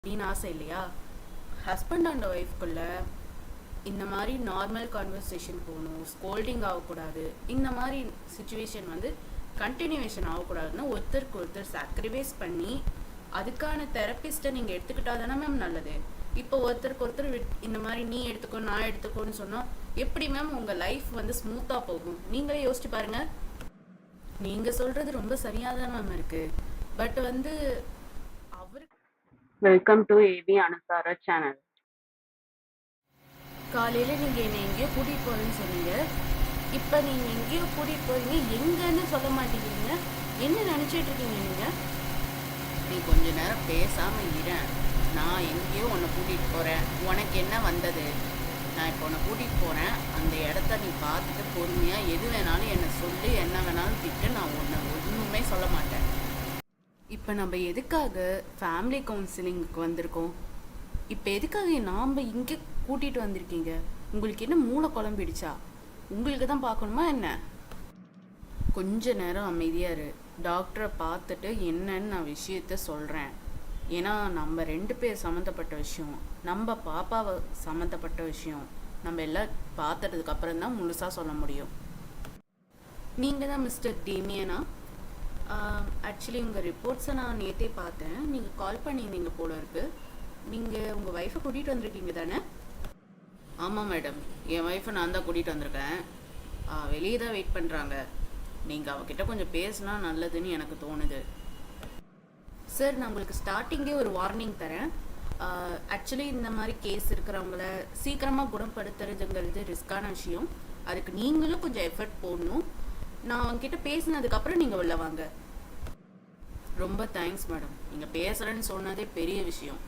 அப்படின்னு ஆசை இல்லையா? ஹஸ்பண்ட் அண்ட் ஒய்ஃப்குள்ள இந்த மாதிரி நார்மல் கான்வர்சேஷன் போகணும், ஸ்கோல்டிங் ஆகக்கூடாது. இந்த மாதிரி சுச்சுவேஷன் வந்து கண்டினியூவேஷன் ஆகக்கூடாதுன்னு ஒருத்தருக்கு ஒருத்தர் சாக்ரிஃபைஸ் பண்ணி அதுக்கான தெரப்பிஸ்ட்டை நீங்கள் எடுத்துக்கிட்டா தானே மேம் நல்லது. இப்போ ஒருத்தருக்கு ஒருத்தர் இந்த மாதிரி நீ எடுத்துக்கோ நான் எடுத்துக்கோன்னு சொன்னால் எப்படி மேம் உங்கள் லைஃப் வந்து ஸ்மூத்தாக போகும்? நீங்களே யோசிச்சு பாருங்கள். நீங்கள் சொல்கிறது ரொம்ப சரியாக தான் மேம் இருக்குது. பட் வந்து அவருக்கு welcome to AB Anusara channel. காலையில் நீங்கள் என்னை எங்கேயோ கூட்டிகிட்டு போகிறேன்னு சொன்னீங்க. இப்போ நீங்கள் எங்கேயோ கூட்டிகிட்டு போகிறீங்க, எங்கன்னு சொல்ல மாட்டேங்கிறீங்க. என்ன நினச்சிட்டு இருக்கீங்க நீங்கள்? நீ கொஞ்ச நேரம் பேசாமல் இறேன். நான் எங்கேயோ உன்னை கூட்டிகிட்டு போகிறேன். உனக்கு என்ன வந்தது? நான் இப்போ உன்னை கூட்டிகிட்டு போகிறேன். அந்த இடத்த நீ பார்த்துட்டு பொறுமையாக எது வேணாலும் என்னை சொல்லி என்ன வேணாலும் திட்டு. நான் ஒன்றுமே சொல்ல மாட்டேன். இப்போ நம்ம எதுக்காக ஃபேமிலி கவுன்சிலிங்க்கு வந்திருக்கோம்? இப்போ எதுக்காக நாம் இங்கே கூட்டிகிட்டு வந்திருக்கீங்க? உங்களுக்கு என்ன மூளை குழம்பிடுச்சா? உங்களுக்கு தான் பார்க்கணுமா என்ன? கொஞ்ச நேரம் அமைதியாக இரு. டாக்டரை பார்த்துட்டு என்னன்னு நான் விஷயத்த சொல்கிறேன். ஏன்னா நம்ம 2 பேர் சம்மந்தப்பட்ட விஷயம், நம்ம பாப்பாவை சம்மந்தப்பட்ட விஷயம். நம்ம எல்லாம் பார்த்துட்டதுக்கப்புறம் தான் முழுசாக சொல்ல முடியும். நீங்கள் தான் மிஸ்டர் டேமியனா? ஆக்சுவலி உங்கள் ரிப்போர்ட்ஸை நான் நேற்றே பார்த்தேன். நீங்கள் கால் பண்ணியிருந்தீங்க போல இருக்குது. நீங்கள் உங்கள் ஒய்ஃபை கூட்டிகிட்டு வந்திருக்கீங்க தானே? ஆமாம் மேடம், என் ஒய்ஃபை நான் தான் கூட்டிகிட்டு வந்திருக்கேன். வெளியே தான் வெயிட் பண்ணுறாங்க. நீங்கள் அவகிட்ட கொஞ்சம் பேசினா நல்லதுன்னு எனக்கு தோணுது. சார், நான் உங்களுக்கு ஸ்டார்டிங்கே ஒரு வார்னிங் தரேன். ஆக்சுவலி இந்த மாதிரி கேஸ் இருக்கிறவங்கள சீக்கிரமாக குணப்படுத்துறதுங்கிறது ரிஸ்க்கான விஷயம். அதுக்கு நீங்களும் கொஞ்சம் எஃபர்ட் போடணும். நான் அவங்ககிட்ட பேசினதுக்கப்புறம் நீங்கள் உள்ள வாங்க. ரொம்ப தேங்க்ஸ் மேடம். நீங்கள் பேசுகிறேன்னு சொன்னதே பெரிய விஷயம்.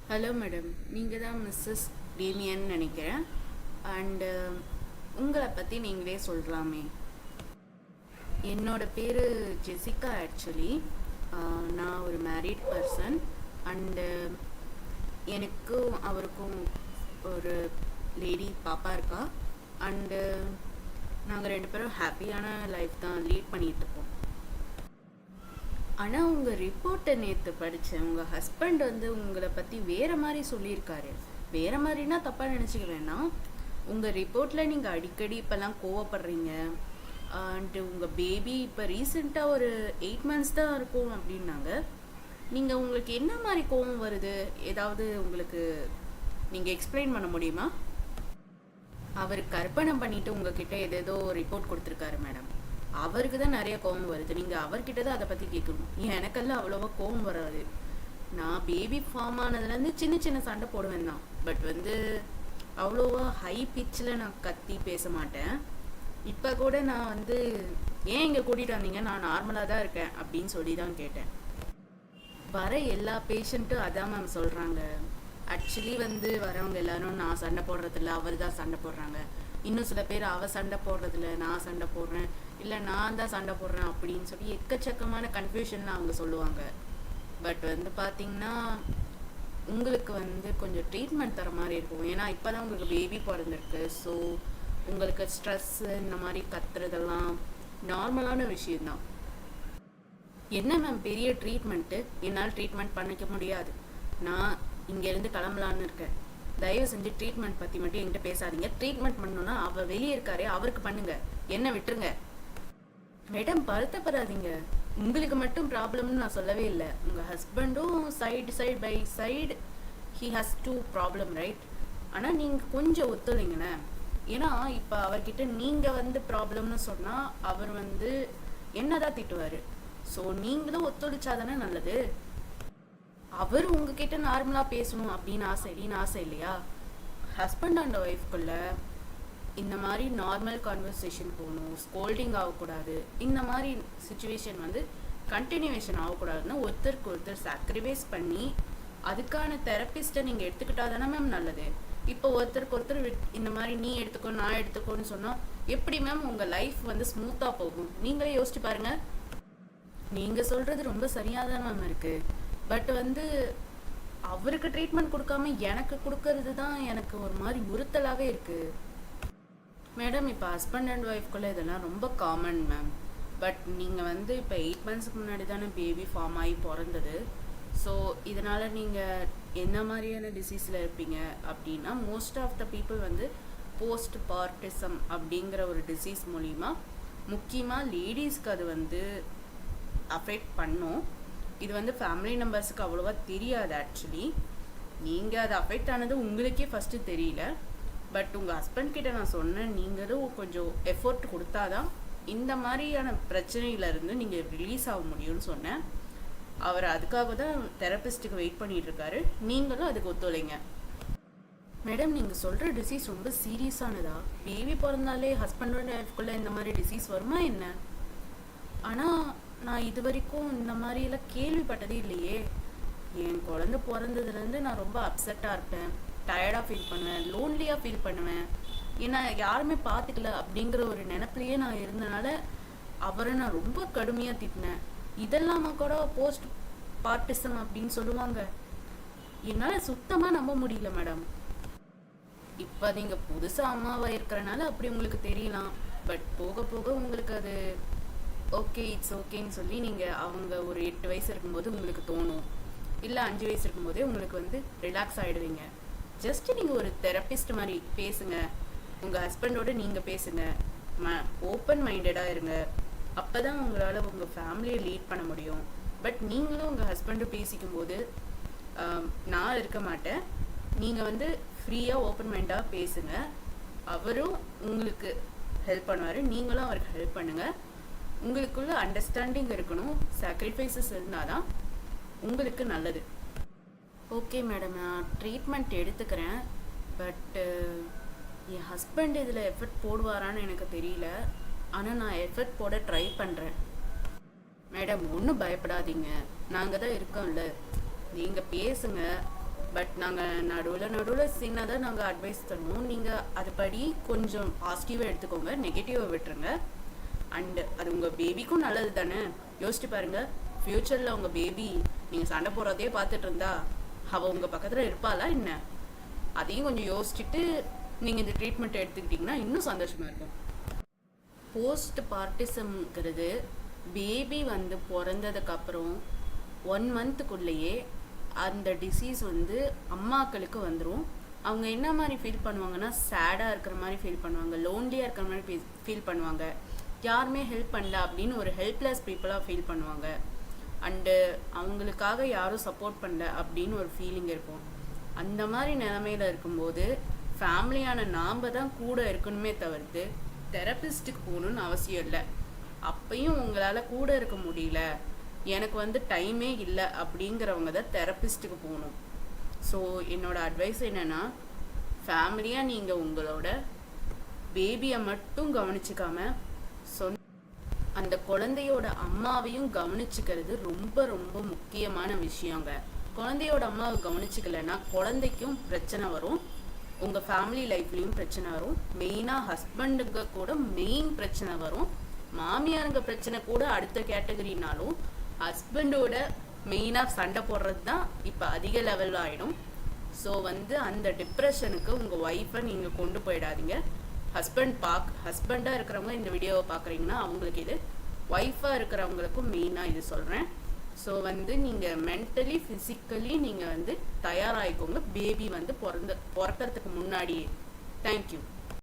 ஹலோ மேடம், நீங்கள் தான் மிஸ்ஸஸ் டேமியன் நினைக்கிறேன். அண்டு உங்களை பற்றி நீங்களே சொல்லலாமே. என்னோட பேர் ஜெசிகா. ஆக்சுவலி நான் ஒரு மேரீட் பர்சன். அண்டு எனக்கும் அவருக்கும் ஒரு லேடி பாப்பா இருக்கா. அண்டு நாங்கள் 2 பேரும் ஹாப்பியான லைஃப் தான் லீட் பண்ணிகிட்ருக்கோம். ஆனால் உங்கள் ரிப்போர்ட்டை நேற்று படித்தேன். உங்கள் ஹஸ்பண்ட் வந்து உங்களை பற்றி வேறு மாதிரி சொல்லியிருக்காரு. வேறு மாதிரினா தப்பாக நினச்சிக்க வேணாம். உங்கள் ரிப்போர்ட்டில் நீங்கள் அடிக்கடி இப்போல்லாம் கோவப்படுறீங்க. அண்டு உங்கள் பேபி இப்போ ரீசெண்டாக ஒரு 8 months தான் இருக்கும் அப்படின்னாங்க. நீங்கள் உங்களுக்கு என்ன மாதிரி கோவம் வருது? ஏதாவது உங்களுக்கு நீங்கள் எக்ஸ்பிளைன் பண்ண முடியுமா? அவர் கற்பனை பண்ணிவிட்டு உங்ககிட்ட ஏதேதோ ரிப்போர்ட் கொடுத்துருக்காரு மேடம். அவருக்கு தான் நிறைய கோவம் வருது. நீங்கள் அவர்கிட்ட தான் அதை பற்றி கேட்கணும். எனக்கெல்லாம் அவ்வளோவா கோவம் வராது. நான் பேபி ஃபார்ம் ஆனதுலேருந்து சின்ன சின்ன சண்டை போடுவேன் தான். பட் வந்து அவ்வளோவா ஹை பிச்சில் நான் கத்தி பேச மாட்டேன். இப்போ கூட நான் வந்து ஏன் இங்கே கூட்டிகிட்டு வந்தீங்க, நான் நார்மலாக தான் இருக்கேன் அப்படின்னு சொல்லி தான் கேட்டேன். வர எல்லா பேஷண்ட்டும் அதான் மேம் சொல்கிறாங்க. ஆக்சுவலி வந்து வரவங்க எல்லாரும் நான் சண்டை போடுறதில்ல, அவர் தான் சண்டை போடுறாங்க. இன்னும் சில பேர் அவள் சண்டை போடுறதில்ல, நான் சண்டை போடுறேன், இல்லை நான் தான் சண்டை போடுறேன் அப்படின்னு சொல்லி எக்கச்சக்கமான கன்ஃபியூஷன் அவங்க சொல்லுவாங்க. பட் வந்து பார்த்திங்கன்னா உங்களுக்கு வந்து கொஞ்சம் ட்ரீட்மெண்ட் தர மாதிரி இருக்கும். ஏன்னா இப்போ தான் உங்களுக்கு பேபி பிறந்திருக்கு. ஸோ உங்களுக்கு ஸ்ட்ரெஸ்ஸு இந்த மாதிரி கத்துறதெல்லாம் நார்மலான விஷயந்தான். என்ன மேம் பெரிய ட்ரீட்மெண்ட்டு? என்னால் ட்ரீட்மெண்ட் பண்ணிக்க முடியாது. நான் இங்கேருந்து கிளம்பலான்னு இருக்கேன். தயவு செஞ்சு ட்ரீட்மெண்ட் பற்றி மட்டும் என்கிட்ட பேசாதீங்க. ட்ரீட்மெண்ட் பண்ணணுன்னா அவள் வெளியே இருக்காரே அவருக்கு பண்ணுங்க, என்ன விட்டுருங்க. மேடம், வருத்தப்படாதீங்க. உங்களுக்கு மட்டும் ப்ராப்ளம்னு நான் சொல்லவே இல்லை. உங்கள் ஹஸ்பண்டும் side by side he has two problem, right? ஆனால் நீங்கள் கொஞ்சம் ஒத்துழைங்கண்ணே. ஏன்னா இப்போ அவர்கிட்ட நீங்கள் வந்து ப்ராப்ளம்னு சொன்னால் அவர் வந்து என்னதான் திட்டுவார். ஸோ நீங்களும் ஒத்துழைச்சாதானே நல்லது. அவர் உங்ககிட்ட நார்மலாக பேசணும் அப்படின்னு ஆசை இல்லையா? ஹஸ்பண்ட் அண்ட் ஒய்ஃப்குள்ள இந்த மாதிரி நார்மல் கான்வர்சேஷன் போகணும், ஸ்கோல்டிங் ஆகக்கூடாது. இந்த மாதிரி சுச்சுவேஷன் வந்து கண்டினியூவேஷன் ஆகக்கூடாதுன்னு ஒருத்தருக்கு ஒருத்தர் சாக்ரிஃபைஸ் பண்ணி அதுக்கான தெரப்பிஸ்ட்டை நீங்கள் எடுத்துக்கிட்டா தானே மேம் நல்லது. இப்போ ஒருத்தருக்கு ஒருத்தர் இந்த மாதிரி நீ எடுத்துக்கோ நான் எடுத்துக்கோன்னு சொன்னால் எப்படி மேம் உங்கள் லைஃப் வந்து ஸ்மூத்தாக போகும்? நீங்களே யோசிச்சு பாருங்கள். நீங்கள் சொல்கிறது ரொம்ப சரியாக தான் மேம் இருக்குது. பட் வந்து அவருக்கு ட்ரீட்மெண்ட் கொடுக்காம எனக்கு கொடுக்கறது தான் எனக்கு ஒரு மாதிரி உறுத்தலாகவே இருக்குது. மேடம், இப்போ ஹஸ்பண்ட் அண்ட் ஒய்ஃப்குள்ளே இதெல்லாம் ரொம்ப காமன் மேம். பட் நீங்கள் வந்து இப்போ 8 months முன்னாடி தானே பேபி ஃபார்ம் ஆகி பிறந்தது. ஸோ இதனால் நீங்கள் என்ன மாதிரியான டிசீஸில் இருப்பீங்க அப்படின்னா, மோஸ்ட் ஆஃப் த பீப்புள் வந்து போஸ்ட் பார்ட்டிசம் அப்படிங்கிற ஒரு டிசீஸ் மூலிமா முக்கியமாக லேடிஸ்க்கு அது வந்து அஃபெக்ட் பண்ணும். இது வந்து ஃபேமிலி மெம்பர்ஸுக்கு அவ்வளோவா தெரியாது. ஆக்சுவலி நீங்கள் அது அஃபெக்ட் ஆனது உங்களுக்கே ஃபஸ்ட்டு தெரியல. பட் உங்கள் ஹஸ்பண்ட் கிட்ட நான் சொன்னேன், நீங்களும் கொஞ்சம் எஃபோர்ட் கொடுத்தாதான் இந்த மாதிரியான பிரச்சனையிலேருந்து நீங்கள் ரிலீஸ் ஆக முடியும்னு சொன்னேன். அவர் அதுக்காக தான் தெரபிஸ்ட்டுக்கு வெயிட் பண்ணிட்டு இருக்காரு. நீங்களும் அதுக்கு ஒத்துழைங்க. மேடம், நீங்கள் சொல்கிற டிசீஸ் ரொம்ப சீரியஸானதா? பேபி பிறந்தாலே ஹஸ்பண்டோட லைஃப்குள்ளே இந்த மாதிரி டிசீஸ் வருமா என்ன? ஆனால் நான் இது வரைக்கும் இந்த மாதிரியெல்லாம் கேள்விப்பட்டதே இல்லையே. என் குழந்தை பிறந்ததுலேருந்து நான் ரொம்ப அப்செட்டாக இருப்பேன், டயர்டாக ஃபீல் பண்ணுவேன், லோன்லியாக ஃபீல் பண்ணுவேன். ஏன்னா யாருமே பார்த்துக்கல அப்படிங்கிற ஒரு நினப்பிலேயே நான் இருந்தனால அவரை நான் ரொம்ப கடுமையாக திட்டினேன். இதெல்லாமா கூட போஸ்ட் பார்ட்டிசம் அப்படின்னு சொல்லுவாங்க? என்னால் சுத்தமாக நம்ப முடியல மேடம். இப்போ நீங்கள் புதுசாக அம்மாவாக இருக்கிறனால அப்படி உங்களுக்கு தெரியலாம். பட் போக போக உங்களுக்கு அது ஓகே, இட்ஸ் ஓகேன்னு சொல்லி நீங்கள் அவங்க ஒரு 8 வயசு இருக்கும்போது உங்களுக்கு தோணும், இல்லை 5 வயசு இருக்கும்போதே உங்களுக்கு வந்து ரிலாக்ஸ் ஆகிடுவீங்க. ஜஸ்ட் நீங்கள் ஒரு தெரபிஸ்ட் மாதிரி பேசுங்க, உங்கள் ஹஸ்பண்டோடு நீங்கள் பேசுங்க, ஓப்பன் மைண்டடாக இருங்க. அப்போ தான் உங்களால் உங்கள் ஃபேமிலியை லீட் பண்ண முடியும். பட் நீங்களும் உங்கள் ஹஸ்பண்டும் பேசிக்கும்போது நான் இருக்க மாட்டேன், நீங்கள் வந்து ஃப்ரீயாக ஓப்பன் மைண்டாக பேசுங்க. அவரும் உங்களுக்கு ஹெல்ப் பண்ணுவார், நீங்களும் அவருக்கு ஹெல்ப் பண்ணுங்கள். உங்களுக்குள்ள அண்டர்ஸ்டாண்டிங் இருக்கணும், சாக்ரிஃபைசஸ் இருந்தால் தான் உங்களுக்கு நல்லது. ஓகே மேடம், நான் ட்ரீட்மெண்ட் எடுத்துக்கிறேன். பட்டு என் ஹஸ்பண்ட் இதில் எஃபர்ட் போடுவாரான்னு எனக்கு தெரியல. ஆனால் நான் எஃபர்ட் போட ட்ரை பண்ணுறேன். மேடம், ஒன்றும் பயப்படாதீங்க, நாங்கள் தான் இருக்கோம்ல, நீங்கள் பேசுங்க. பட் நாங்கள் நடுவில் சின்னதாக நாங்கள் அட்வைஸ் தருவோம். நீங்கள் அதுபடி கொஞ்சம் பாசிட்டிவாக எடுத்துக்கோங்க, நெகட்டிவாக விட்டுருங்க. அண்டு அது உங்கள் பேபிக்கும் நல்லது தானே. யோசிச்சு பாருங்கள், ஃப்யூச்சரில் உங்கள் பேபி நீங்கள் சண்டை போடுறதே பார்த்துட்டு இருந்தா அவள் உங்கள் பக்கத்தில் இருப்பாளா என்ன? அதையும் கொஞ்சம் யோசிச்சுட்டு நீங்கள் இந்த ட்ரீட்மெண்ட் எடுத்துக்கிட்டிங்கன்னா இன்னும் சந்தோஷமாக இருக்கும். போஸ்ட் பார்ட்டிசம்ங்கிறது பேபி வந்து பிறந்ததுக்கப்புறம் 1 மந்த்துக்குள்ளேயே அந்த டிசீஸ் வந்து அம்மாக்களுக்கு வந்துடும். அவங்க என்ன மாதிரி ஃபீல் பண்ணுவாங்கன்னா, சேடாக இருக்கிற மாதிரி ஃபீல் பண்ணுவாங்க, லோன்லியாக இருக்கிற மாதிரி ஃபீல் பண்ணுவாங்க, யாருமே ஹெல்ப் பண்ணல அப்படின்னு ஒரு ஹெல்ப்லெஸ் பீப்புளாக ஃபீல் பண்ணுவாங்க. அண்டு அவங்களுக்காக யாரும் சப்போர்ட் பண்ணல அப்படின்னு ஒரு ஃபீலிங் இருக்கும். அந்த மாதிரி நிலமையில இருக்கும்போது ஃபேமிலியான நாம் தான் கூட இருக்கணுமே தவிர்த்து தெரபிஸ்ட்டுக்கு போகணுன்னு அவசியம் இல்லை. அப்பையும் உங்களால் கூட இருக்க முடியல, எனக்கு வந்து டைமே இல்லை அப்படிங்கிறவங்க தான் தெரபிஸ்ட்டுக்கு போகணும். ஸோ என்னோட அட்வைஸ் என்னென்னா, ஃபேமிலியாக நீங்கள் உங்களோட பேபியை மட்டும் கவனிச்சிக்காம அந்த குழந்தையோட அம்மாவையும் கவனிச்சுக்கிறது ரொம்ப ரொம்ப முக்கியமான விஷயங்க. குழந்தையோட அம்மாவை கவனிச்சுக்கலைன்னா குழந்தைக்கும் பிரச்சனை வரும், உங்கள் ஃபேமிலி லைஃப்லேயும் பிரச்சனை வரும். மெயினாக ஹஸ்பண்டுங்க கூட மெயின் பிரச்சனை வரும். மாமியாருங்க பிரச்சனை கூட அடுத்த கேட்டகரினாலும் ஹஸ்பண்டோட மெயினாக சண்டை போடுறது தான் இப்போ அதிக லெவலில் ஆகிடும். ஸோ வந்து அந்த டிப்ரெஷனுக்கு உங்கள் ஒய்ஃபை நீங்கள் கொண்டு போயிடாதீங்க. ஹஸ்பண்டாக இருக்கிறவங்க இந்த வீடியோவை பார்க்குறீங்கன்னா அவங்களுக்கு இது, ஒய்ஃபாக இருக்கிறவங்களுக்கும் மெயினாக இது சொல்கிறேன். ஸோ வந்து நீங்கள் மென்டலி ஃபிசிக்கலி நீங்கள் வந்து தயாராகிக்கோங்க, பேபி வந்து பிறக்கிறதுக்கு முன்னாடியே. தேங்க்யூ.